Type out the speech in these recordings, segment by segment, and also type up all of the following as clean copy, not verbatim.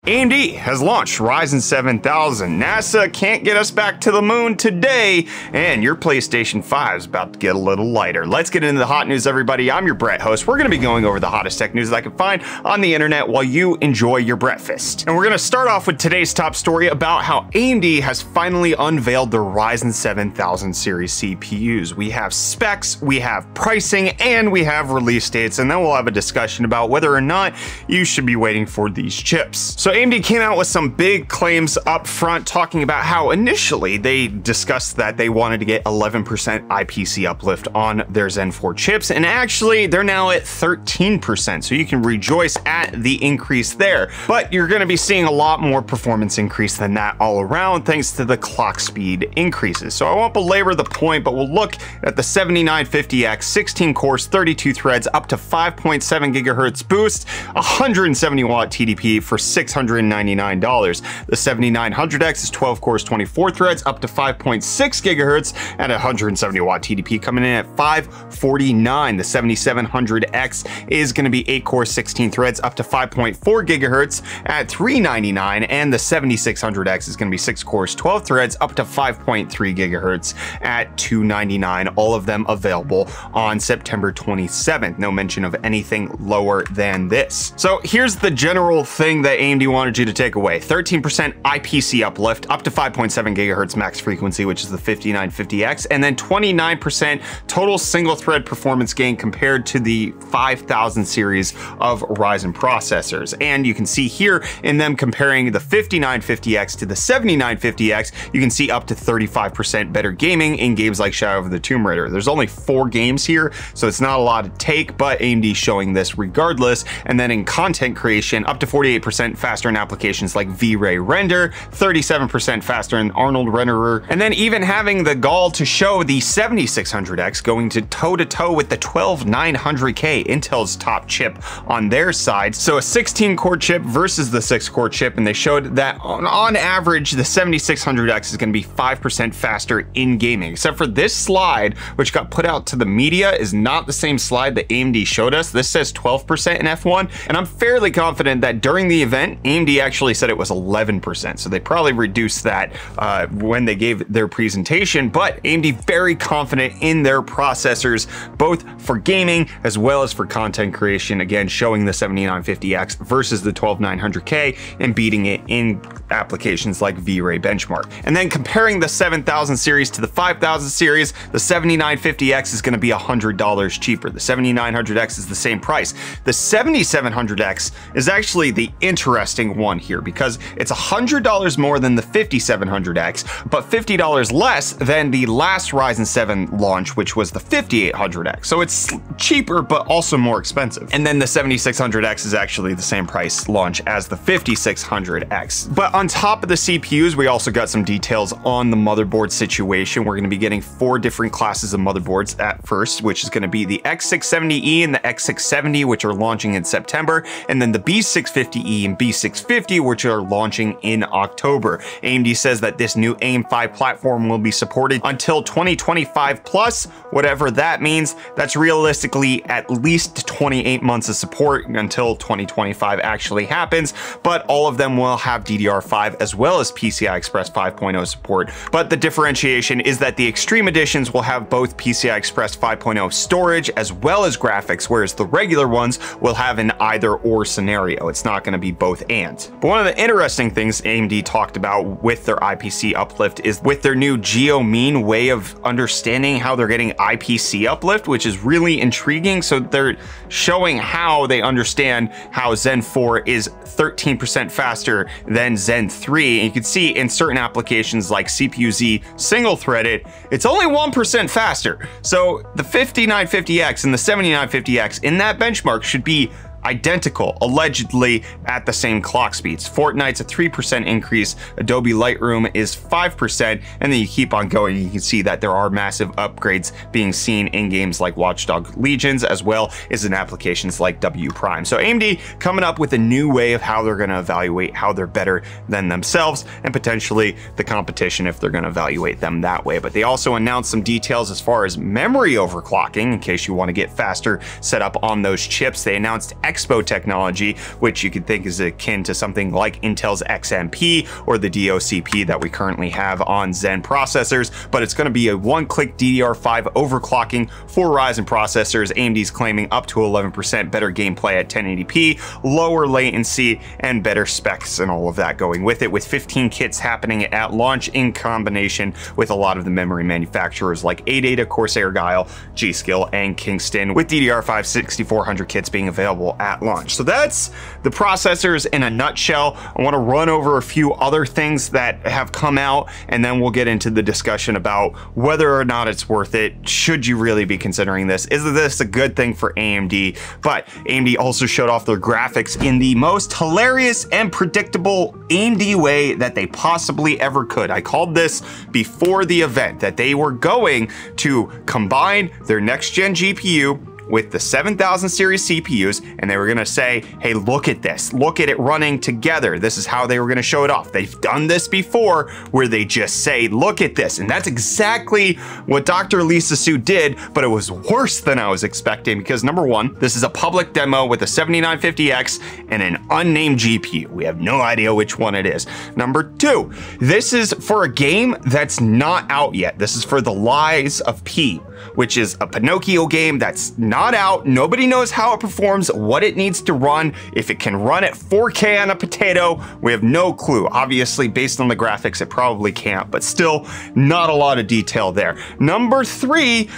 AMD has launched Ryzen 7000. NASA can't get us back to the moon today, and your PlayStation 5 is about to get a little lighter. Let's get into the hot news, everybody. I'm your Brett host. We're going to be going over the hottest tech news that I can find on the internet while you enjoy your breakfast. And we're going to start off with today's top story about how AMD has finally unveiled the Ryzen 7000 series CPUs. We have specs, we have pricing, and we have release dates, and then we'll have a discussion about whether or not you should be waiting for these chips. So AMD came out with some big claims up front, talking about how initially they discussed that they wanted to get 11% IPC uplift on their Zen 4 chips, and actually they're now at 13%, so you can rejoice at the increase there. But you're going to be seeing a lot more performance increase than that all around, thanks to the clock speed increases. So I won't belabor the point, but we'll look at the 7950X, 16 cores, 32 threads, up to 5.7 gigahertz boost, 170 watt TDP for $699. The 7900X is 12 cores, 24 threads, up to 5.6 gigahertz at 170 watt TDP, coming in at $549. The 7700X is going to be 8 cores, 16 threads, up to 5.4 gigahertz at $399, and the 7600X is going to be 6 cores, 12 threads, up to 5.3 gigahertz at $299. All of them available on September 27th. No mention of anything lower than this. So here's the general thing that AMD wanted you to take away. 13% IPC uplift, up to 5.7 gigahertz max frequency, which is the 5950X, and then 29% total single thread performance gain compared to the 5000 series of Ryzen processors. And you can see here in them comparing the 5950X to the 7950X, you can see up to 35% better gaming in games like Shadow of the Tomb Raider. There's only 4 games here, so it's not a lot to take, but AMD showing this regardless. And then in content creation, up to 48% faster in applications like V-Ray Render, 37% faster in Arnold Renderer, and then even having the gall to show the 7600X going to toe-to-toe with the 12900K, Intel's top chip on their side. So a 16-core chip versus the 6-core chip, and they showed that on average, the 7600X is going to be 5% faster in gaming. Except for this slide, which got put out to the media, is not the same slide that AMD showed us. This says 12% in F1, and I'm fairly confident that during the event, AMD actually said it was 11%. So they probably reduced that when they gave their presentation, but AMD very confident in their processors, both for gaming as well as for content creation. Again, showing the 7950X versus the 12900K and beating it in applications like V-Ray Benchmark. And then comparing the 7000 series to the 5000 series, the 7950X is going to be $100 cheaper. The 7900X is the same price. The 7700X is actually the interesting one here because it's $100 more than the 5700X, but $50 less than the last Ryzen 7 launch, which was the 5800X. So it's cheaper, but also more expensive. And then the 7600X is actually the same price launch as the 5600X. But on top of the CPUs, we also got some details on the motherboard situation. We're going to be getting 4 different classes of motherboards at first, which is going to be the X670E and the X670, which are launching in September, and then the B650E and B650, which are launching in October. AMD says that this new AIM-5 platform will be supported until 2025 plus, whatever that means. That's realistically at least 28 months of support until 2025 actually happens, but all of them will have DDR5 as well as PCI Express 5.0 support. But the differentiation is that the Extreme Editions will have both PCI Express 5.0 storage as well as graphics, whereas the regular ones will have an either-or scenario. It's not going to be both and. But one of the interesting things AMD talked about with their IPC uplift is with their new GeoMean way of understanding how they're getting IPC uplift, which is really intriguing. So they're showing how they understand how Zen 4 is 13% faster than Zen 3. And you can see in certain applications like CPU-Z single-threaded, it's only 1% faster. So the 5950X and the 7950X in that benchmark should be identical, allegedly at the same clock speeds. Fortnite's a 3% increase, Adobe Lightroom is 5%, and then you keep on going. You can see that there are massive upgrades being seen in games like Watch Dogs Legions, as well as in applications like W Prime. So AMD coming up with a new way of how they're going to evaluate how they're better than themselves and potentially the competition if they're going to evaluate them that way. But they also announced some details as far as memory overclocking in case you want to get faster set up on those chips. They announced Expo technology, which you could think is akin to something like Intel's XMP or the DOCP that we currently have on Zen processors, but it's going to be a one-click DDR5 overclocking for Ryzen processors. AMD's claiming up to 11% better gameplay at 1080p, lower latency, and better specs and all of that going with it, with 15 kits happening at launch in combination with a lot of the memory manufacturers like ADATA, Corsair, Guile, G.Skill, and Kingston, with DDR5 6400 kits being available at launch. So that's the processors in a nutshell. I want to run over a few other things that have come out, and then we'll get into the discussion about whether or not it's worth it. Should you really be considering this? Is this a good thing for AMD? But AMD also showed off their graphics in the most hilarious and predictable AMD way that they possibly ever could. I called this before the event, that they were going to combine their next gen GPU with the 7000 series CPUs, and they were gonna say, hey, look at this, look at it running together. This is how they were gonna show it off. They've done this before, where they just say, look at this. And that's exactly what Dr. Lisa Su did, but it was worse than I was expecting, because number one, this is a public demo with a 7950X and an unnamed GPU. We have no idea which one it is. Number two, this is for a game that's not out yet. This is for The Lies of P, which is a Pinocchio game that's not out. Nobody knows how it performs, what it needs to run, if it can run at 4K on a potato. We have no clue. Obviously, based on the graphics, it probably can't, but still not a lot of detail there. Number three,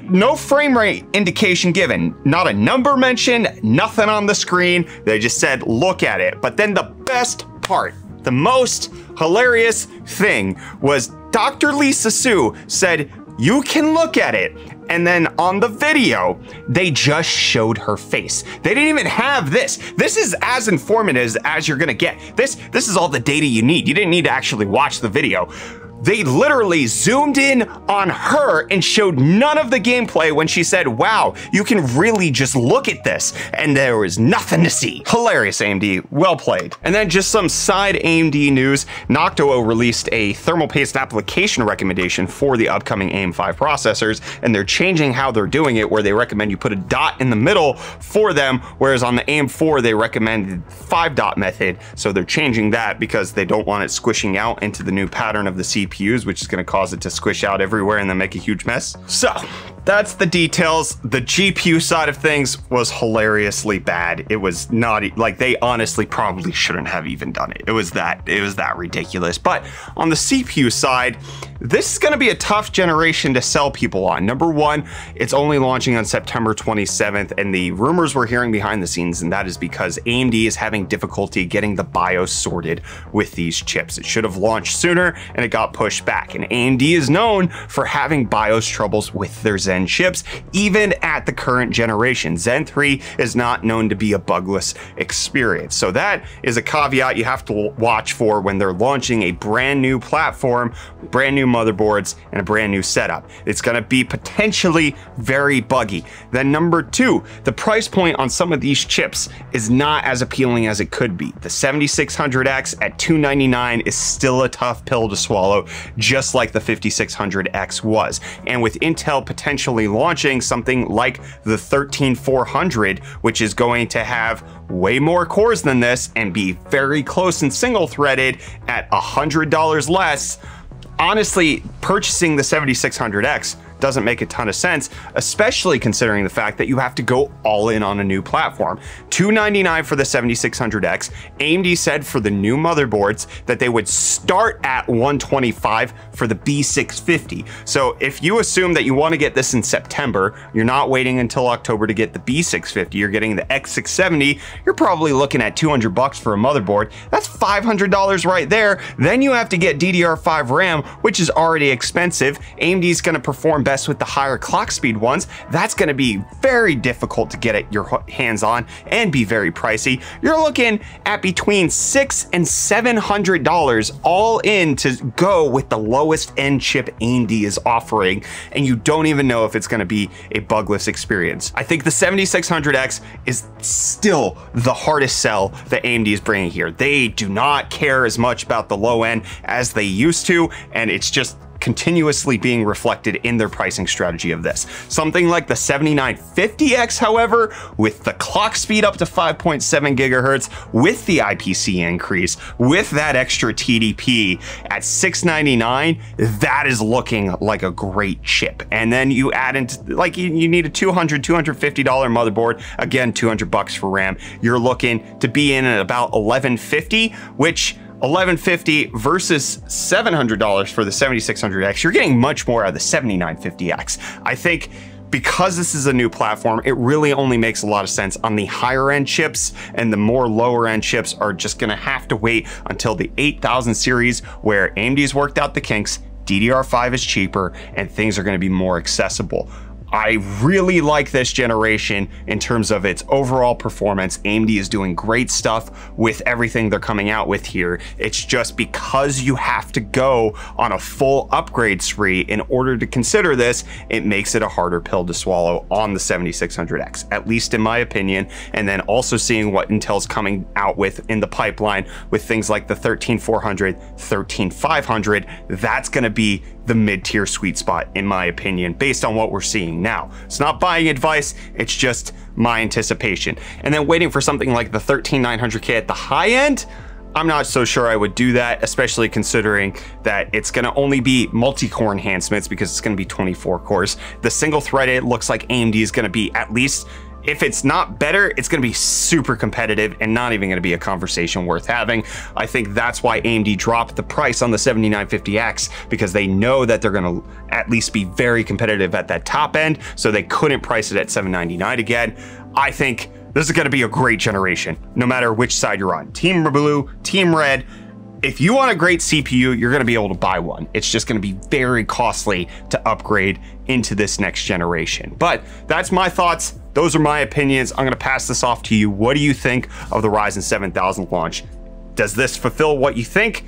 no frame rate indication given. Not a number mentioned, nothing on the screen. They just said, look at it. But then the best part, the most hilarious thing, was Dr. Lisa Su said, you can look at it. And then on the video, they just showed her face. They didn't even have this. This is as informative as you're gonna get. This is all the data you need. You didn't need to actually watch the video. They literally zoomed in on her and showed none of the gameplay when she said, wow, you can really just look at this. And there was nothing to see. Hilarious, AMD. Well played. And then just some side AMD news. Noctua released a thermal paste application recommendation for the upcoming AM5 processors, and they're changing how they're doing it, where they recommend you put a dot in the middle for them, whereas on the AM4, they recommended 5-dot method. So they're changing that because they don't want it squishing out into the new pattern of the CPUs, which is going to cause it to squish out everywhere and then make a huge mess. So that's the details. The GPU side of things was hilariously bad. It was not, like, they honestly probably shouldn't have even done it. It was that ridiculous. But on the CPU side, this is going to be a tough generation to sell people on. Number one, it's only launching on September 27th, and the rumors we're hearing behind the scenes, and that is because AMD is having difficulty getting the BIOS sorted with these chips. It should have launched sooner, and it got pushed back. And AMD is known for having BIOS troubles with their Zen chips, even at the current generation. Zen 3 is not known to be a bugless experience. So that is a caveat you have to watch for when they're launching a brand new platform, brand new motherboards, and a brand new setup. It's going to be potentially very buggy. Then number two, the price point on some of these chips is not as appealing as it could be. The 7600X at $299 is still a tough pill to swallow, just like the 5600X was. And with Intel potentially launching something like the 13400, which is going to have way more cores than this and be very close and single-threaded at $100 less, honestly, purchasing the 7600X doesn't make a ton of sense, especially considering the fact that you have to go all in on a new platform. $299 for the 7600X. AMD said for the new motherboards that they would start at $125 for the B650. So if you assume that you want to get this in September, you're not waiting until October to get the B650, you're getting the X670, you're probably looking at $200 for a motherboard. That's $500 right there. Then you have to get DDR5 RAM, which is already expensive. AMD's going to perform best with the higher clock speed ones. That's going to be very difficult to get your hands on and be very pricey. You're looking at between $600 and $700 all in to go with the lowest end chip AMD is offering, and you don't even know if it's going to be a bugless experience. I think the 7600X is still the hardest sell that AMD is bringing here. They do not care as much about the low end as they used to, and it's just continuously being reflected in their pricing strategy of this. Something like the 7950X, however, with the clock speed up to 5.7 gigahertz, with the IPC increase, with that extra TDP at $699, that is looking like a great chip. And then you add into, like, you need a $250 motherboard, again, $200 for RAM. You're looking to be in at about $1150, which $1150 versus $700 for the 7600X, you're getting much more out of the 7950X. I think because this is a new platform, it really only makes a lot of sense on the higher end chips, and the more lower end chips are just gonna have to wait until the 8000 series, where AMD's worked out the kinks, DDR5 is cheaper, and things are gonna be more accessible. I really like this generation in terms of its overall performance. AMD is doing great stuff with everything they're coming out with here. It's just because you have to go on a full upgrade spree in order to consider this, it makes it a harder pill to swallow on the 7600X, at least in my opinion. And then also seeing what Intel's coming out with in the pipeline with things like the 13400, 13500, that's gonna be the mid-tier sweet spot, in my opinion, based on what we're seeing now. It's not buying advice, it's just my anticipation. And then waiting for something like the 13900K at the high end, I'm not so sure I would do that, especially considering that it's gonna only be multi-core enhancements because it's gonna be 24 cores. The single-threaded looks like AMD is gonna be at least, if it's not better, it's gonna be super competitive and not even gonna be a conversation worth having. I think that's why AMD dropped the price on the 7950X, because they know that they're gonna at least be very competitive at that top end, so they couldn't price it at $799 again. I think this is gonna be a great generation, no matter which side you're on. Team Blue, Team Red. If you want a great CPU, you're gonna be able to buy one. It's just gonna be very costly to upgrade into this next generation. But that's my thoughts. Those are my opinions. I'm gonna pass this off to you. What do you think of the Ryzen 7000 launch? Does this fulfill what you think?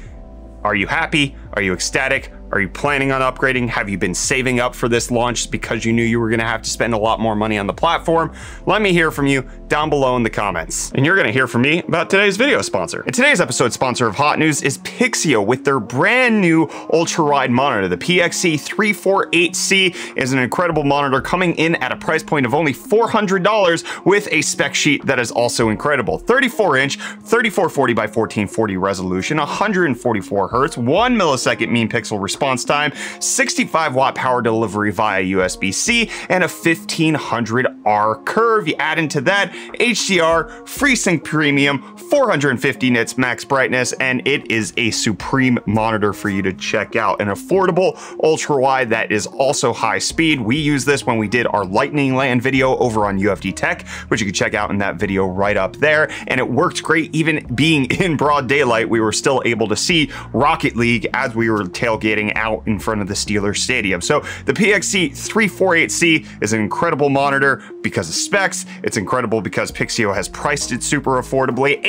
Are you happy? Are you ecstatic? Are you planning on upgrading? Have you been saving up for this launch because you knew you were gonna have to spend a lot more money on the platform? Let me hear from you down below in the comments. And you're gonna hear from me about today's video sponsor. And today's episode sponsor of Hot News is Pixio with their brand new ultra-wide monitor. The PXE348C is an incredible monitor coming in at a price point of only $400 with a spec sheet that is also incredible. 34-inch, 3440 by 1440 resolution, 144 hertz, 1 millisecond mean pixel response time, 65 watt power delivery via USB-C, and a 1500R curve. You add into that HDR, FreeSync Premium, 450 nits max brightness, and it is a supreme monitor for you to check out. An affordable ultra-wide that is also high speed. We use this when we did our Lightning LAN video over on UFD Tech, which you can check out in that video right up there, and it worked great. Even being in broad daylight, we were still able to see Rocket League as we were tailgating out in front of the Steelers Stadium. So the PXE348C is an incredible monitor because of specs. It's incredible because Pixio has priced it super affordably,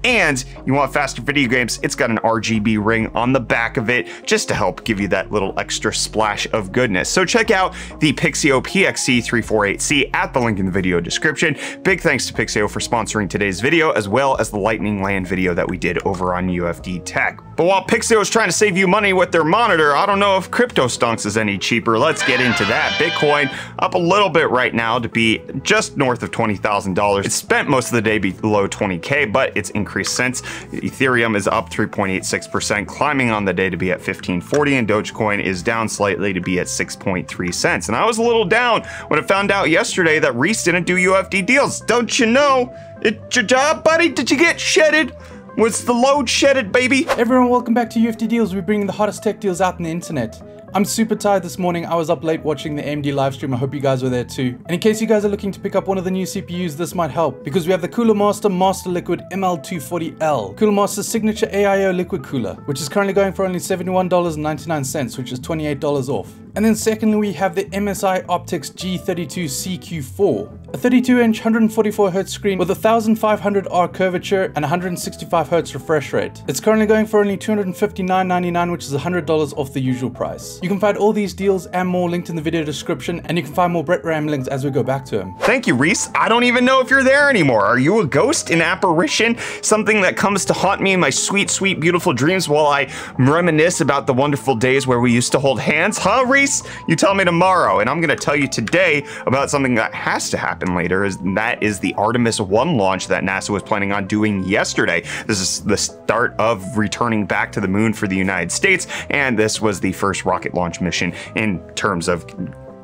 and you want faster video games, it's got an RGB ring on the back of it just to help give you that little extra splash of goodness. So check out the Pixio PXE348C at the link in the video description. Big thanks to Pixio for sponsoring today's video, as well as the Lightning LAN video that we did over on UFD Tech. But while Pixio is trying to save you money with their monitor, I don't know if crypto stonks is any cheaper. Let's get into that. Bitcoin up a little bit right now to be just north of $20,000. It's spent most of the day below 20K, but it's increased since. Ethereum is up 3.86%, climbing on the day to be at 1540, and Dogecoin is down slightly to be at 6.3 cents. And I was a little down when I found out yesterday that Reese didn't do UFD deals. Don't you know? It's your job, buddy. Did you get shedded? Was the load shedded, baby? Everyone, welcome back to UFD Deals. We're bringing the hottest tech deals out on the internet. I'm super tired this morning. I was up late watching the AMD live stream. I hope you guys were there too. And in case you guys are looking to pick up one of the new CPUs, this might help, because we have the Cooler Master Master Liquid ML240L. Cooler Master's signature AIO liquid cooler, which is currently going for only $71.99, which is $28 off. And then secondly, we have the MSI Optix G32CQ4, a 32-inch 144Hz screen with a 1500R curvature and 165Hz refresh rate. It's currently going for only $259.99, which is $100 off the usual price. deals. You can find all these deals and more linked in the video description, and you can find more Brett ramblings as we go back to him. Thank you, Reese. I don't even know if you're there anymore. Are you a ghost, an apparition, something that comes to haunt me in my sweet, sweet, beautiful dreams while I reminisce about the wonderful days where we used to hold hands? Huh, Reese? You tell me tomorrow, and I'm gonna tell you today about something that has to happen later, that is the Artemis 1 launch that NASA was planning on doing yesterday. This is the start of returning back to the moon for the United States, and this was the first rocket launch mission in terms of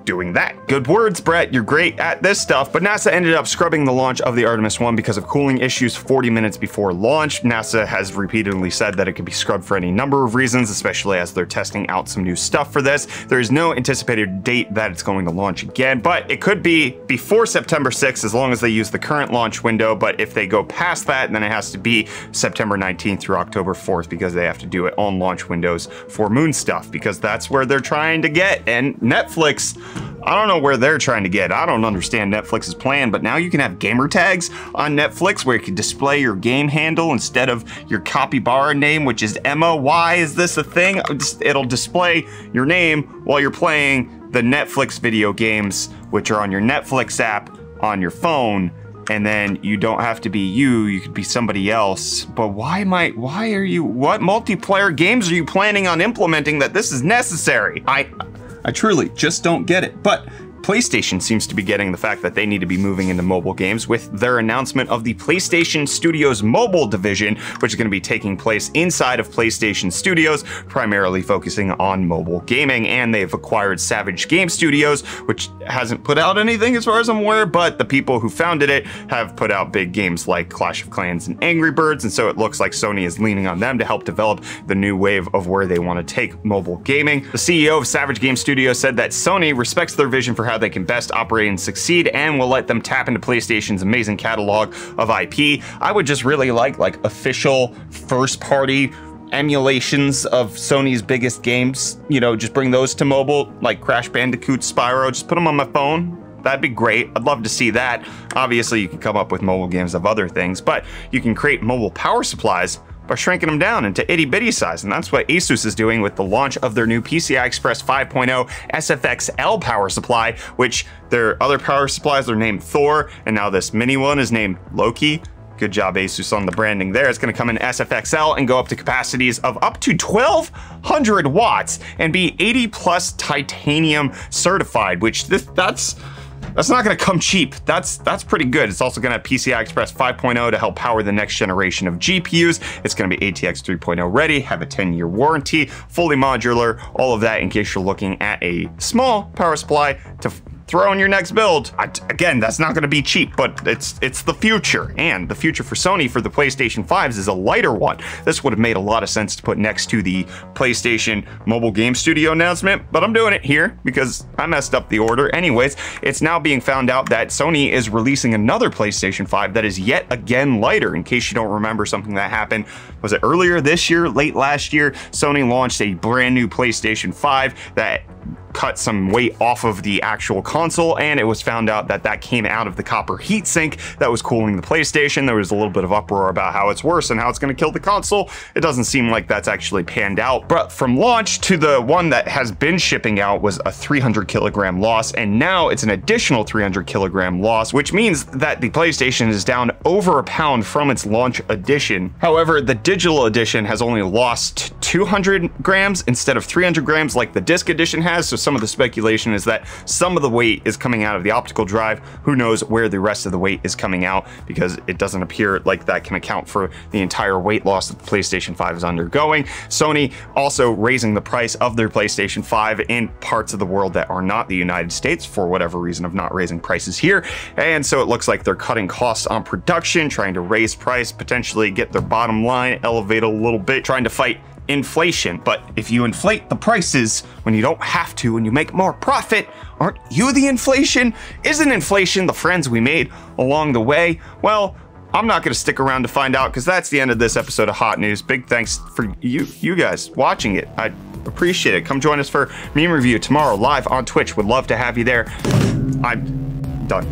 doing that. Good words, Brett. You're great at this stuff. But NASA ended up scrubbing the launch of the Artemis 1 because of cooling issues 40 minutes before launch. NASA has repeatedly said that it could be scrubbed for any number of reasons, especially as they're testing out some new stuff for this. There is no anticipated date that it's going to launch again, but it could be before September 6th as long as they use the current launch window. But if they go past that, then it has to be September 19th through October 4th because they have to do it on launch windows for moon stuff because that's where they're trying to get. And Netflix, I don't know where they're trying to get. I don't understand Netflix's plan, but now you can have gamer tags on Netflix where you can display your game handle instead of your capybara name, which is Emma. Why is this a thing? It'll display your name while you're playing the Netflix video games, which are on your Netflix app on your phone. And then you don't have to be you could be somebody else. But what multiplayer games are you planning on implementing that this is necessary? I truly just don't get it. But PlayStation seems to be getting the fact that they need to be moving into mobile games with their announcement of the PlayStation Studios mobile division, which is going to be taking place inside of PlayStation Studios, primarily focusing on mobile gaming. And they've acquired Savage Game Studios, which hasn't put out anything as far as I'm aware, but the people who founded it have put out big games like Clash of Clans and Angry Birds. And so it looks like Sony is leaning on them to help develop the new wave of where they want to take mobile gaming. The CEO of Savage Game Studios said that Sony respects their vision for how they can best operate and succeed and will let them tap into PlayStation's amazing catalog of IP. I would just really like official first-party emulations of Sony's biggest games, you know, just bring those to mobile, like Crash Bandicoot, Spyro, just put them on my phone. That'd be great. I'd love to see that. Obviously, you can come up with mobile games of other things, but you can create mobile power supplies by shrinking them down into itty-bitty size, and that's what Asus is doing with the launch of their new PCI Express 5.0 SFX-L power supply, which their other power supplies are named Thor, and now this mini one is named Loki. Good job, Asus, on the branding there. It's going to come in SFX-L and go up to capacities of up to 1,200 watts and be 80+ titanium certified, which that's not going to come cheap. That's pretty good. It's also going to have PCI Express 5.0 to help power the next generation of GPUs. It's going to be ATX 3.0 ready, have a 10-year warranty, fully modular, all of that in case you're looking at a small power supply to throw in your next build. Again, that's not going to be cheap, but it's the future. And the future for Sony for the PlayStation 5s is a lighter one. This would have made a lot of sense to put next to the PlayStation Mobile Game Studio announcement, but I'm doing it here because I messed up the order. Anyways, it's now being found out that Sony is releasing another PlayStation 5 that is yet again lighter. In case you don't remember something that happened, was it earlier this year, late last year? Sony launched a brand new PlayStation 5 that cut some weight off of the actual console, and it was found out that that came out of the copper heatsink that was cooling the PlayStation. There was a little bit of uproar about how it's worse and how it's going to kill the console. It doesn't seem like that's actually panned out, but from launch to the one that has been shipping out was a 300 kilogram loss, and now it's an additional 300 kilogram loss, which means that the PlayStation is down over a pound from its launch edition. However, the digital edition has only lost 200 grams instead of 300 grams like the disc edition has, so some of the speculation is that some of the weight is coming out of the optical drive. Who knows where the rest of the weight is coming out, because it doesn't appear like that can account for the entire weight loss that the PlayStation 5 is undergoing. Sony also raising the price of their PlayStation 5 in parts of the world that are not the United States for whatever reason of not raising prices here. And so it looks like they're cutting costs on production, trying to raise price, potentially get their bottom line elevated a little bit, trying to fight inflation. But if you inflate the prices when you don't have to and you make more profit, aren't you the inflation? Isn't inflation the friends we made along the way? Well, I'm not going to stick around to find out, because that's the end of this episode of Hot News. Big thanks for you guys watching it. I appreciate it. Come join us for Meme Review tomorrow live on Twitch. Would love to have you there. I'm done.